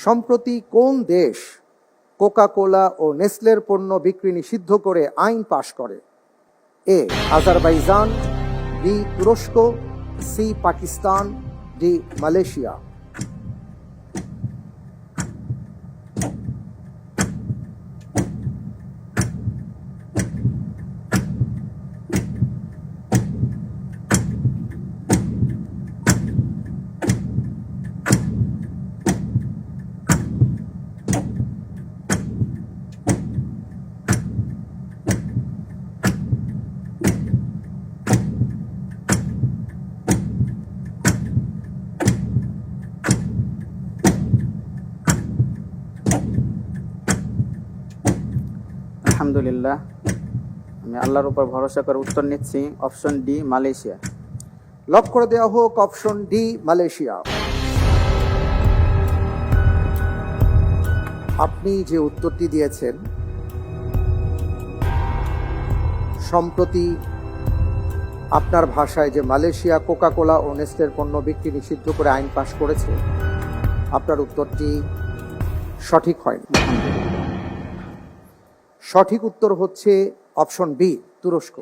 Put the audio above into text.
সম্প্রতি কোন দেশ কোকা কোলা ও নেসলের পণ্য বিক্রি নিষিদ্ধ করে আইন পাশ করে? এ আজারবাইজান, বি তুরস্ক, সি পাকিস্তান, ডি মালয়েশিয়া। আলহামদুলিল্লাহ, আমি আল্লাহর উপর ভরসা করে উত্তর নিচ্ছি অপশন ডি মালয়েশিয়া। লক করে দেওয়া হোক অপশন ডি মালয়েশিয়া। আপনি যে উত্তরটি দিয়েছেন, সম্প্রতি আপনার ভাষায় যে মালয়েশিয়া কোকা কোলা ও নেসলের পণ্য বিক্রি নিষিদ্ধ করে আইন পাশ করেছে, আপনার উত্তরটি সঠিক হয়নি। সঠিক উত্তর হচ্ছে অপশন বি তুরস্ক।